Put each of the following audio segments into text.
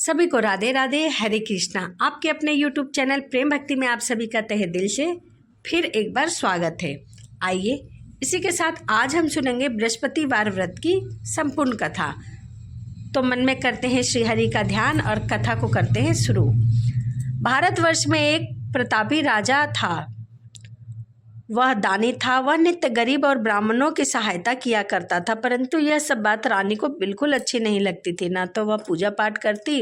सभी को राधे राधे, हरे कृष्णा। आपके अपने YouTube चैनल प्रेम भक्ति में आप सभी का तहे दिल से फिर एक बार स्वागत है। आइए इसी के साथ आज हम सुनेंगे बृहस्पतिवार व्रत की संपूर्ण कथा। तो मन में करते हैं श्री हरि का ध्यान और कथा को करते हैं शुरू। भारतवर्ष में एक प्रतापी राजा था। वह दानी था। वह नित्य गरीब और ब्राह्मणों की सहायता किया करता था, परंतु यह सब बात रानी को बिल्कुल अच्छी नहीं लगती थी। ना तो वह पूजा पाठ करती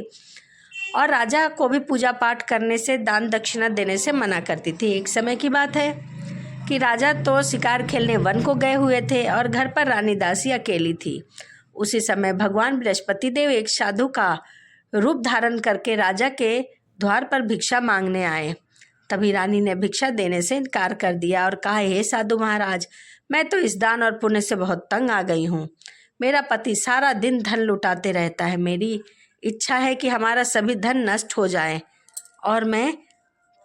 और राजा को भी पूजा पाठ करने से, दान दक्षिणा देने से मना करती थी। एक समय की बात है कि राजा तो शिकार खेलने वन को गए हुए थे और घर पर रानी दासी अकेली थी। उसी समय भगवान बृहस्पति देव एक साधु का रूप धारण करके राजा के द्वार पर भिक्षा मांगने आए। तभी रानी ने भिक्षा देने से इनकार कर दिया और कहा, हे साधु महाराज, मैं तो इस दान और पुण्य से बहुत तंग आ गई हूँ। मेरा पति सारा दिन धन लुटाते रहता है। मेरी इच्छा है कि हमारा सभी धन नष्ट हो जाए और मैं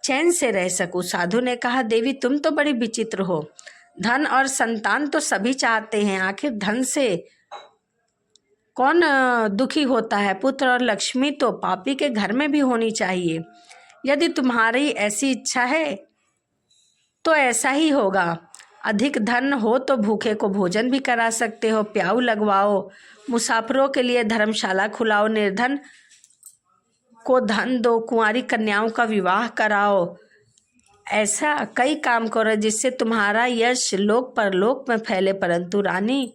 चैन से रह सकूं। साधु ने कहा, देवी तुम तो बड़ी विचित्र हो। धन और संतान तो सभी चाहते हैं, आखिर धन से कौन दुखी होता है। पुत्र और लक्ष्मी तो पापी के घर में भी होनी चाहिए। यदि तुम्हारी ऐसी इच्छा है तो ऐसा ही होगा। अधिक धन हो तो भूखे को भोजन भी करा सकते हो, प्याऊ लगवाओ, मुसाफिरों के लिए धर्मशाला खुलाओ, निर्धन को धन दो, कुंवारी कन्याओं का विवाह कराओ। ऐसा कई काम करो जिससे तुम्हारा यश लोक परलोक में फैले। परंतु रानी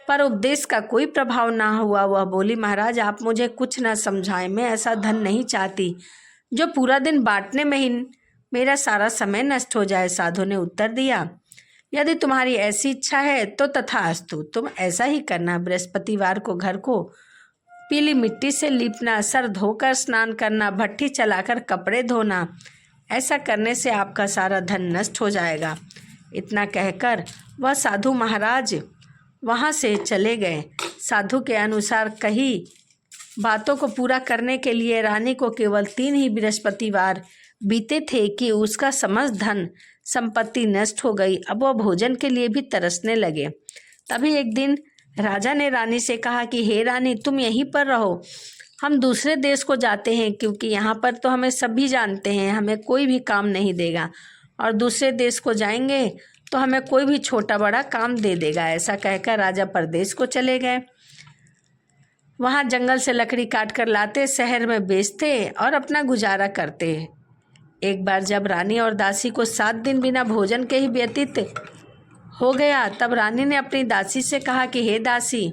पर उपदेश का कोई प्रभाव ना हुआ। वह बोली, महाराज आप मुझे कुछ ना समझाएं, मैं ऐसा धन नहीं चाहती जो पूरा दिन बांटने में ही मेरा सारा समय नष्ट हो जाए। साधु ने उत्तर दिया, यदि तुम्हारी ऐसी इच्छा है तो तथास्तु, तुम ऐसा ही करना। बृहस्पतिवार को घर को पीली मिट्टी से लीपना, सर धोकर स्नान करना, भट्ठी चलाकर कपड़े धोना। ऐसा करने से आपका सारा धन नष्ट हो जाएगा। इतना कहकर वह साधु महाराज वहाँ से चले गए। साधु के अनुसार कही बातों को पूरा करने के लिए रानी को केवल 3 ही बृहस्पतिवार बीते थे कि उसका समस्त धन संपत्ति नष्ट हो गई। अब वह भोजन के लिए भी तरसने लगे। तभी एक दिन राजा ने रानी से कहा कि हे रानी, तुम यहीं पर रहो, हम दूसरे देश को जाते हैं, क्योंकि यहाँ पर तो हमें सभी जानते हैं, हमें कोई भी काम नहीं देगा, और दूसरे देश को जाएंगे तो हमें कोई भी छोटा बड़ा काम दे देगा। ऐसा कहकर राजा परदेश को चले गए। वहाँ जंगल से लकड़ी काट कर लाते, शहर में बेचते और अपना गुजारा करते। एक बार जब रानी और दासी को 7 दिन बिना भोजन के ही व्यतीत हो गया, तब रानी ने अपनी दासी से कहा कि हे दासी,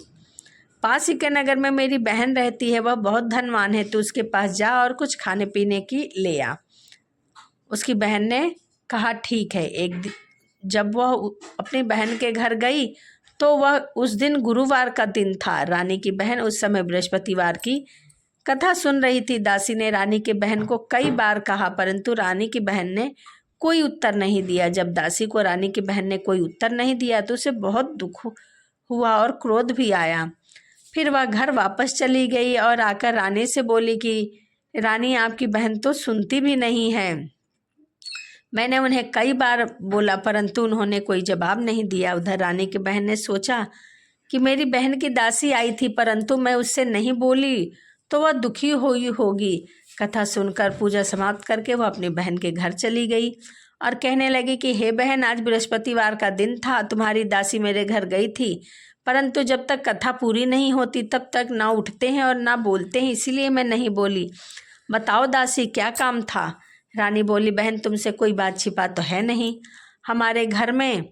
पास ही के नगर में मेरी बहन रहती है, वह बहुत धनवान है, तो उसके पास जा और कुछ खाने पीने की ले आ। उसकी बहन ने कहा ठीक है। जब वह अपनी बहन के घर गई तो वह उस दिन गुरुवार का दिन था। रानी की बहन उस समय बृहस्पतिवार की कथा सुन रही थी। दासी ने रानी की बहन को कई बार कहा, परंतु रानी की बहन ने कोई उत्तर नहीं दिया। जब दासी को रानी की बहन ने कोई उत्तर नहीं दिया तो उसे बहुत दुख हुआ और क्रोध भी आया। फिर वह घर वापस चली गई और आकर रानी से बोली कि रानी, आपकी बहन तो सुनती भी नहीं है। मैंने उन्हें कई बार बोला, परंतु उन्होंने कोई जवाब नहीं दिया। उधर रानी की बहन ने सोचा कि मेरी बहन की दासी आई थी, परंतु मैं उससे नहीं बोली तो वह दुखी हुई होगी। कथा सुनकर पूजा समाप्त करके वह अपनी बहन के घर चली गई और कहने लगी कि हे बहन, आज बृहस्पतिवार का दिन था, तुम्हारी दासी मेरे घर गई थी, परंतु जब तक कथा पूरी नहीं होती तब तक ना उठते हैं और ना बोलते हैं, इसीलिए मैं नहीं बोली। बताओ दासी, क्या काम था? रानी बोली, बहन तुमसे कोई बात छिपा तो है नहीं, हमारे घर में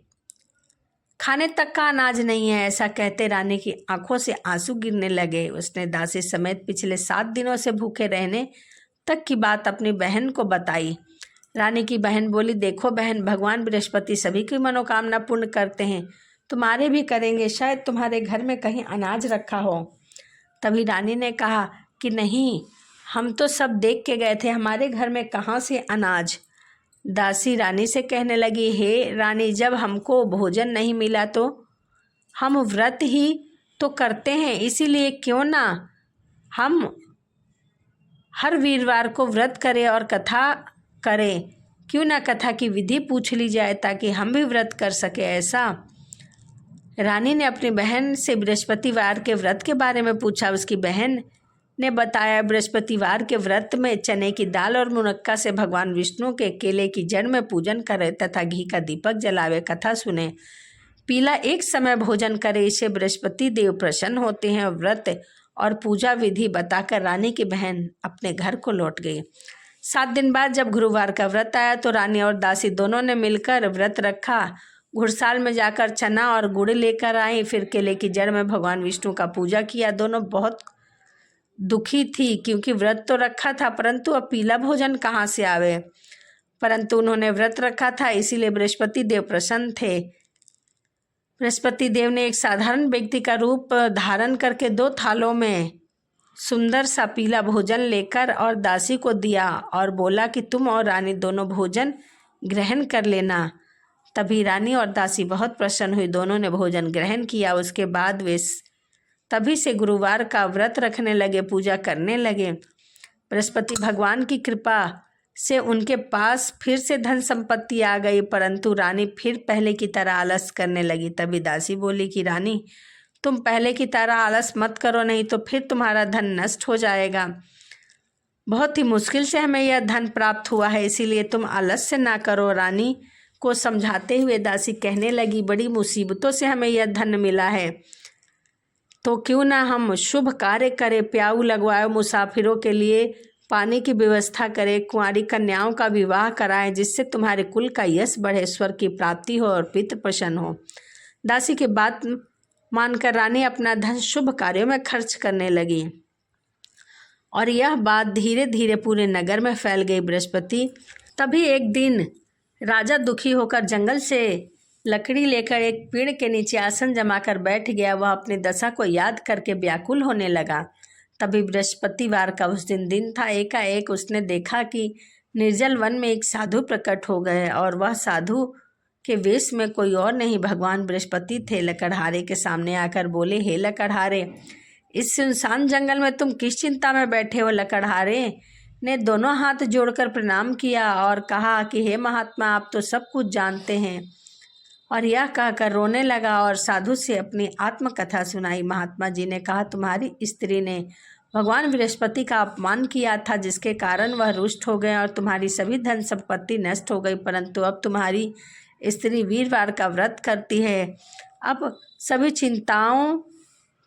खाने तक का अनाज नहीं है। ऐसा कहते रानी की आंखों से आंसू गिरने लगे। उसने दासी समेत पिछले 7 दिनों से भूखे रहने तक की बात अपनी बहन को बताई। रानी की बहन बोली, देखो बहन, भगवान बृहस्पति सभी की मनोकामना पूर्ण करते हैं, तुम्हारे भी करेंगे, शायद तुम्हारे घर में कहीं अनाज रखा हो। तभी रानी ने कहा कि नहीं, हम तो सब देख के गए थे, हमारे घर में कहाँ से अनाज। दासी रानी से कहने लगी, हे रानी, जब हमको भोजन नहीं मिला तो हम व्रत ही तो करते हैं, इसीलिए क्यों ना हम हर वीरवार को व्रत करें और कथा करें। क्यों ना कथा की विधि पूछ ली जाए ताकि हम भी व्रत कर सके। ऐसा रानी ने अपनी बहन से बृहस्पतिवार के व्रत के बारे में पूछा। उसकी बहन ने बताया, बृहस्पतिवार के व्रत में चने की दाल और मुनक्का से भगवान विष्णु के केले की जड़ में पूजन करें तथा घी का दीपक जलावे, कथा सुने, पीला एक समय भोजन करे, इससे बृहस्पति देव प्रसन्न होते हैं। व्रत और पूजा विधि बताकर रानी की बहन अपने घर को लौट गई। 7 दिन बाद जब गुरुवार का व्रत आया तो रानी और दासी दोनों ने मिलकर व्रत रखा। घुड़साल में जाकर चना और गुड़ लेकर आई, फिर केले की जड़ में भगवान विष्णु का पूजा किया। दोनों बहुत दुखी थी क्योंकि व्रत तो रखा था, परंतु अब पीला भोजन कहाँ से आवे। परंतु उन्होंने व्रत रखा था, इसीलिए बृहस्पति देव प्रसन्न थे। बृहस्पति देव ने एक साधारण व्यक्ति का रूप धारण करके 2 थालों में सुंदर सा पीला भोजन लेकर और दासी को दिया और बोला कि तुम और रानी दोनों भोजन ग्रहण कर लेना। तभी रानी और दासी बहुत प्रसन्न हुई, दोनों ने भोजन ग्रहण किया। उसके बाद वे तभी से गुरुवार का व्रत रखने लगे, पूजा करने लगे। बृहस्पति भगवान की कृपा से उनके पास फिर से धन संपत्ति आ गई, परंतु रानी फिर पहले की तरह आलस करने लगी। तभी दासी बोली कि रानी, तुम पहले की तरह आलस मत करो, नहीं तो फिर तुम्हारा धन नष्ट हो जाएगा। बहुत ही मुश्किल से हमें यह धन प्राप्त हुआ है, इसीलिए तुम आलस्य ना करो। रानी को समझाते हुए दासी कहने लगी, बड़ी मुसीबतों से हमें यह धन मिला है, तो क्यों ना हम शुभ कार्य करें, प्याऊ लगवाए, मुसाफिरों के लिए पानी की व्यवस्था करें, कुंवारी कन्याओं का विवाह कराएं, जिससे तुम्हारे कुल का यश बढ़े, स्वर्ग की प्राप्ति हो और पितृ प्रसन्न हो। दासी की बात मानकर रानी अपना धन शुभ कार्यों में खर्च करने लगी और यह बात धीरे धीरे पूरे नगर में फैल गई। बृहस्पति तभी एक दिन राजा दुखी होकर जंगल से लकड़ी लेकर एक पेड़ के नीचे आसन जमाकर बैठ गया। वह अपनी दशा को याद करके व्याकुल होने लगा। तभी बृहस्पतिवार का उस दिन था। एकाएक उसने देखा कि निर्जल वन में एक साधु प्रकट हो गए और वह साधु के वेश में कोई और नहीं भगवान बृहस्पति थे। लकड़हारे के सामने आकर बोले, हे लकड़हारे, इस सुनसान जंगल में तुम किस चिंता में बैठे हो। लकड़हारे ने दोनों हाथ जोड़कर प्रणाम किया और कहा कि हे महात्मा, आप तो सब कुछ जानते हैं, और यह कहकर रोने लगा और साधु से अपनी आत्मकथा सुनाई। महात्मा जी ने कहा, तुम्हारी स्त्री ने भगवान बृहस्पति का अपमान किया था, जिसके कारण वह रुष्ट हो गए और तुम्हारी सभी धन संपत्ति नष्ट हो गई, परंतु अब तुम्हारी स्त्री वीरवार का व्रत करती है। अब सभी चिंताओं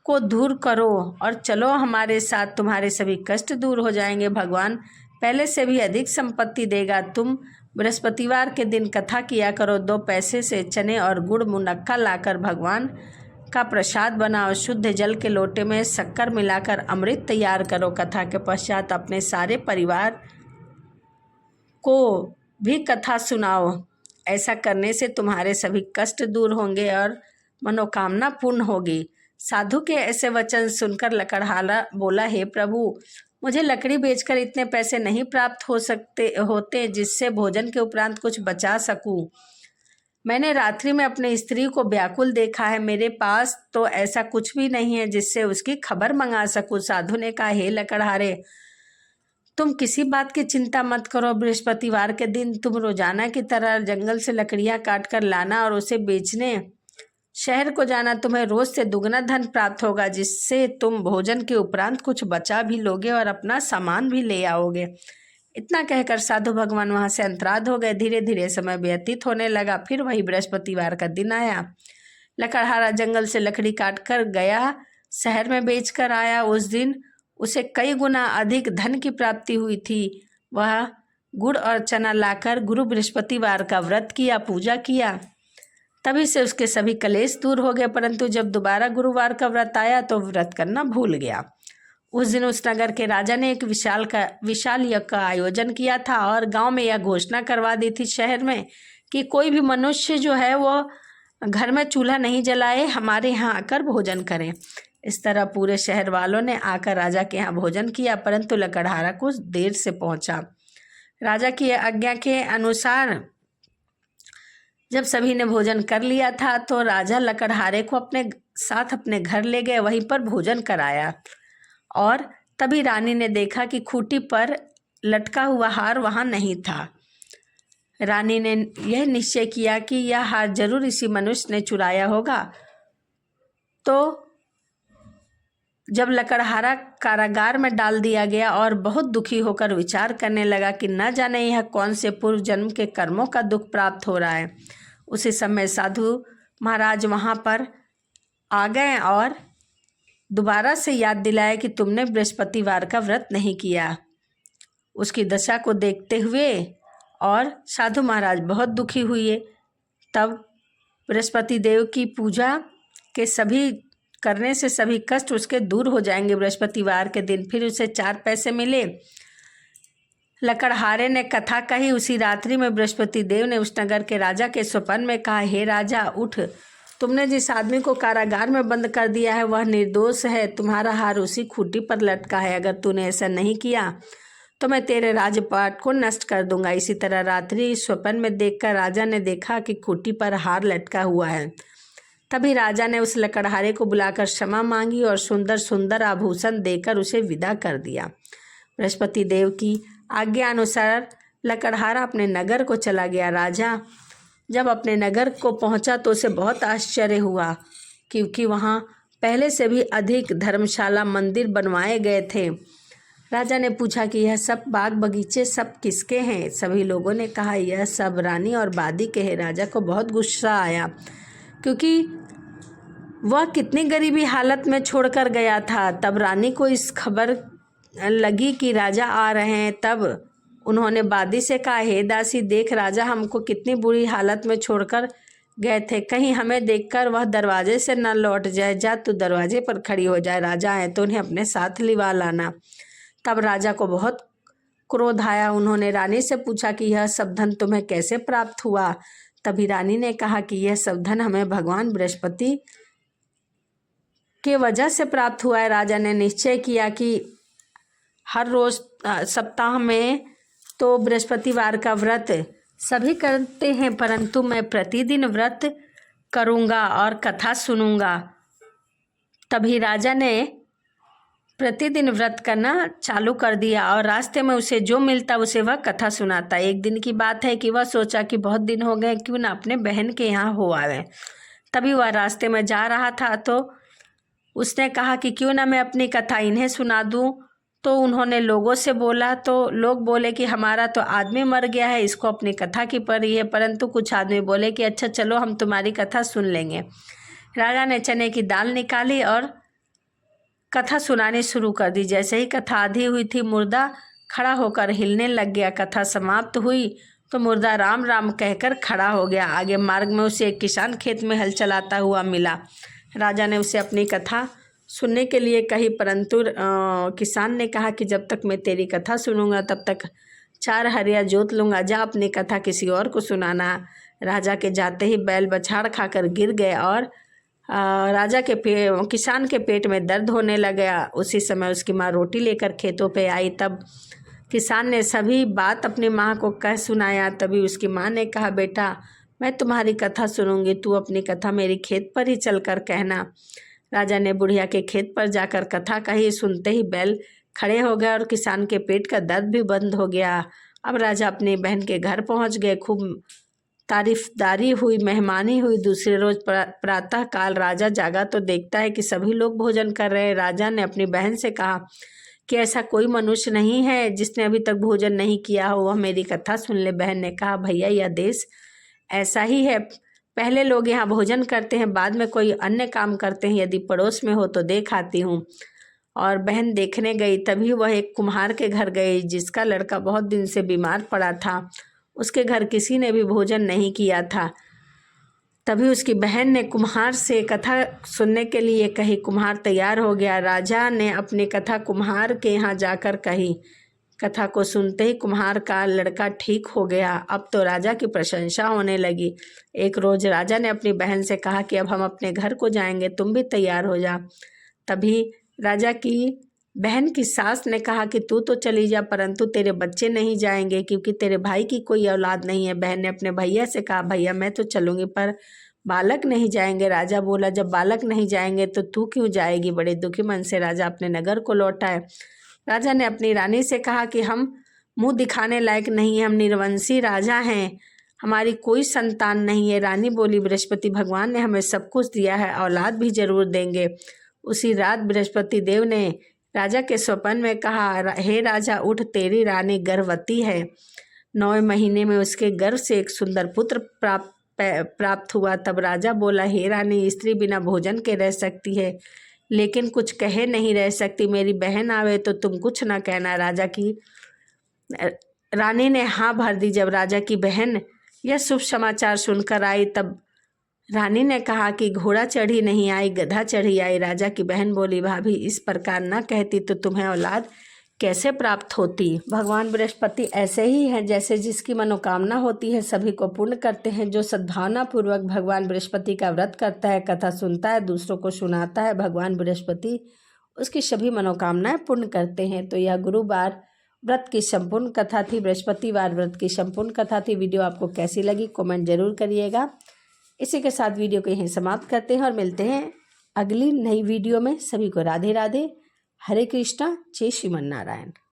को दूर करो और चलो हमारे साथ, तुम्हारे सभी कष्ट दूर हो जाएंगे। भगवान पहले से भी अधिक संपत्ति देगा। तुम बृहस्पतिवार के दिन कथा किया करो। 2 पैसे से चने और गुड़ मुनक्का लाकर भगवान का प्रसाद बनाओ। शुद्ध जल के लोटे में शक्कर मिलाकर अमृत तैयार करो। कथा के पश्चात अपने सारे परिवार को भी कथा सुनाओ। ऐसा करने से तुम्हारे सभी कष्ट दूर होंगे और मनोकामना पूर्ण होगी। साधु के ऐसे वचन सुनकर लकड़हारा बोला, हे प्रभु, मुझे लकड़ी बेचकर इतने पैसे नहीं प्राप्त होते जिससे भोजन के उपरांत कुछ बचा सकूं। मैंने रात्रि में अपनी स्त्री को व्याकुल देखा है, मेरे पास तो ऐसा कुछ भी नहीं है जिससे उसकी खबर मंगा सकूं। साधु ने कहा, हे लकड़हारे, तुम किसी बात की चिंता मत करो। बृहस्पतिवार के दिन तुम रोजाना की तरह जंगल से लकड़ियां काट कर लाना और उसे बेचने शहर को जाना। तुम्हें रोज से दुगना धन प्राप्त होगा, जिससे तुम भोजन के उपरांत कुछ बचा भी लोगे और अपना सामान भी ले आओगे। इतना कहकर साधु भगवान वहां से अंतराध हो गए। धीरे धीरे समय व्यतीत होने लगा। फिर वही बृहस्पतिवार का दिन आया। लकड़हारा जंगल से लकड़ी काट कर गया, शहर में बेच कर आया। उस दिन उसे कई गुना अधिक धन की प्राप्ति हुई थी। वह गुड़ और चना लाकर गुरु बृहस्पतिवार का व्रत किया, पूजा किया। तभी से उसके सभी कलेश दूर हो गए। परंतु जब दोबारा गुरुवार का व्रत आया तो व्रत करना भूल गया। उस दिन उस नगर के राजा ने एक विशाल यज्ञ का आयोजन किया था और गांव में यह घोषणा करवा दी थी शहर में कि कोई भी मनुष्य जो है वो घर में चूल्हा नहीं जलाए, हमारे यहाँ आकर भोजन करें। इस तरह पूरे शहर वालों ने आकर राजा के यहाँ भोजन किया, परंतु लकड़हारा कुछ देर से पहुंचा। राजा की आज्ञा के अनुसार जब सभी ने भोजन कर लिया था तो राजा लकड़हारे को अपने साथ अपने घर ले गए, वहीं पर भोजन कराया। और तभी रानी ने देखा कि खूंटी पर लटका हुआ हार वहां नहीं था। रानी ने यह निश्चय किया कि यह हार जरूर इसी मनुष्य ने चुराया होगा। तो जब लकड़हारा कारागार में डाल दिया गया और बहुत दुखी होकर विचार करने लगा कि न जाने यह कौन से पूर्व जन्म के कर्मों का दुख प्राप्त हो रहा है, उसी समय साधु महाराज वहाँ पर आ गए और दोबारा से याद दिलाया कि तुमने बृहस्पतिवार का व्रत नहीं किया। उसकी दशा को देखते हुए और साधु महाराज बहुत दुखी हुए। तब बृहस्पति देव की पूजा के सभी करने से सभी कष्ट उसके दूर हो जाएंगे। बृहस्पतिवार के दिन फिर उसे 4 पैसे मिले। लकड़हारे ने कथा कही। उसी रात्रि में बृहस्पति देव ने उस नगर के राजा के स्वप्न में कहा, हे राजा उठ, तुमने जिस आदमी को कारागार में बंद कर दिया है वह निर्दोष है। तुम्हारा हार उसी खूंटी पर लटका है। अगर तूने ऐसा नहीं किया तो मैं तेरे राजपाट को नष्ट कर दूंगा। इसी तरह रात्रि स्वप्न में देखकर राजा ने देखा कि खूंटी पर हार लटका हुआ है। तभी राजा ने उस लकड़हारे को बुलाकर क्षमा मांगी और सुंदर सुंदर आभूषण देकर उसे विदा कर दिया। बृहस्पति देव की आज्ञा अनुसार लकड़हारा अपने नगर को चला गया। राजा जब अपने नगर को पहुंचा तो उसे बहुत आश्चर्य हुआ, क्योंकि वहां पहले से भी अधिक धर्मशाला मंदिर बनवाए गए थे। राजा ने पूछा कि यह सब बाग बगीचे सब किसके हैं? सभी लोगों ने कहा यह सब रानी और बादी के हैं। राजा को बहुत गुस्सा आया, क्योंकि वह कितनी गरीबी हालत में छोड़कर गया था। तब रानी को इस खबर लगी कि राजा आ रहे हैं। तब उन्होंने बादी से कहा, हे दासी देख, राजा हमको कितनी बुरी हालत में छोड़कर गए थे। कहीं हमें देखकर वह दरवाजे से न लौट जाए। जा तू दरवाजे पर खड़ी हो जाए। राजा आए तो उन्हें अपने साथ लिवा लाना। तब राजा को बहुत क्रोध आया। उन्होंने रानी से पूछा कि यह सब धन तुम्हें कैसे प्राप्त हुआ? तभी रानी ने कहा कि यह सब धन हमें भगवान बृहस्पति के वजह से प्राप्त हुआ है। राजा ने निश्चय किया कि हर रोज सप्ताह में तो बृहस्पतिवार का व्रत सभी करते हैं, परंतु मैं प्रतिदिन व्रत करूँगा और कथा सुनूंगा। तभी राजा ने प्रतिदिन व्रत करना चालू कर दिया और रास्ते में उसे जो मिलता उसे वह कथा सुनाता। एक दिन की बात है कि वह सोचा कि बहुत दिन हो गए, क्यों ना अपने बहन के यहाँ हो आवे। तभी वह रास्ते में जा रहा था तो उसने कहा कि क्यों ना मैं अपनी कथा इन्हें सुना दूँ। तो उन्होंने लोगों से बोला तो लोग बोले कि हमारा तो आदमी मर गया है, इसको अपनी कथा की पड़ी है। परंतु कुछ आदमी बोले कि अच्छा चलो हम तुम्हारी कथा सुन लेंगे। राजा ने चने की दाल निकाली और कथा सुनानी शुरू कर दी। जैसे ही कथा आधी हुई थी, मुर्दा खड़ा होकर हिलने लग गया। कथा समाप्त हुई तो मुर्दा राम राम कहकर खड़ा हो गया। आगे मार्ग में उसे एक किसान खेत में हल चलाता हुआ मिला। राजा ने उसे अपनी कथा सुनने के लिए कही, परंतु किसान ने कहा कि जब तक मैं तेरी कथा सुनूंगा तब तक 4 हरिया जोत लूँगा। जा अपनी कथा किसी और को सुनाना। राजा के जाते ही बैल बछाड़ खाकर गिर गए और किसान के पेट में दर्द होने लगा। उसी समय उसकी माँ रोटी लेकर खेतों पे आई। तब किसान ने सभी बात अपनी माँ को कह सुनाया। तभी उसकी माँ ने कहा, बेटा मैं तुम्हारी कथा सुनूंगी, तू अपनी कथा मेरी खेत पर ही चलकर कहना। राजा ने बुढ़िया के खेत पर जाकर कथा कही। सुनते ही बैल खड़े हो गए और किसान के पेट का दर्द भी बंद हो गया। अब राजा अपनी बहन के घर पहुंच गए। खूब तारीफदारी हुई, मेहमानी हुई। दूसरे रोज प्रातः काल राजा जागा तो देखता है कि सभी लोग भोजन कर रहे हैं। राजा ने अपनी बहन से कहा कि ऐसा कोई मनुष्य नहीं है जिसने अभी तक भोजन नहीं किया हो, वह मेरी कथा सुन ले। बहन ने कहा, भैया यह देश ऐसा ही है, पहले लोग यहाँ भोजन करते हैं, बाद में कोई अन्य काम करते हैं। यदि पड़ोस में हो तो देख आती हूँ। और बहन देखने गई। तभी वह एक कुम्हार के घर गई जिसका लड़का बहुत दिन से बीमार पड़ा था। उसके घर किसी ने भी भोजन नहीं किया था। तभी उसकी बहन ने कुम्हार से कथा सुनने के लिए कही। कुम्हार तैयार हो गया। राजा ने अपनी कथा कुम्हार के यहाँ जाकर कही। कथा को सुनते ही कुम्हार का लड़का ठीक हो गया। अब तो राजा की प्रशंसा होने लगी। एक रोज राजा ने अपनी बहन से कहा कि अब हम अपने घर को जाएंगे, तुम भी तैयार हो जा। तभी राजा की बहन की सास ने कहा कि तू तो चली जा, परंतु तेरे बच्चे नहीं जाएंगे, क्योंकि तेरे भाई की कोई औलाद नहीं है। बहन ने अपने भैया से कहा, भैया मैं तो चलूँगी पर बालक नहीं जाएंगे। राजा बोला, जब बालक नहीं जाएंगे तो तू क्यों जाएगी? बड़े दुखी मन से राजा अपने नगर को लौटा है। राजा ने अपनी रानी से कहा कि हम मुंह दिखाने लायक नहीं हैं, हम निर्वंशी राजा हैं, हमारी कोई संतान नहीं है। रानी बोली, बृहस्पति भगवान ने हमें सब कुछ दिया है, औलाद भी जरूर देंगे। उसी रात बृहस्पति देव ने राजा के स्वप्न में कहा, हे राजा उठ, तेरी रानी गर्भवती है। 9 महीने में उसके गर्भ से एक सुंदर पुत्र प्राप्त हुआ। तब राजा बोला, हे रानी, स्त्री बिना भोजन के रह सकती है, लेकिन कुछ कहे नहीं रह सकती। मेरी बहन आवे तो तुम कुछ ना कहना। रानी ने हाँ भर दी। जब राजा की बहन यह शुभ समाचार सुनकर आई, तब रानी ने कहा कि घोड़ा चढ़ी नहीं आई, गधा चढ़ी आई। राजा की बहन बोली, भाभी इस प्रकार न कहती तो तुम्हें औलाद कैसे प्राप्त होती। भगवान बृहस्पति ऐसे ही हैं, जैसे जिसकी मनोकामना होती है सभी को पूर्ण करते हैं। जो सद्भावना पूर्वक भगवान बृहस्पति का व्रत करता है, कथा सुनता है, दूसरों को सुनाता है, भगवान बृहस्पति उसकी सभी मनोकामनाएं पूर्ण करते हैं। तो यह गुरुवार व्रत की संपूर्ण कथा थी, बृहस्पतिवार व्रत की संपूर्ण कथा थी। वीडियो आपको कैसी लगी कमेंट जरूर करिएगा। इसी के साथ वीडियो को यहीं समाप्त करते हैं और मिलते हैं अगली नई वीडियो में। सभी को राधे राधे, हरे कृष्णा, जय श्रीमन नारायण।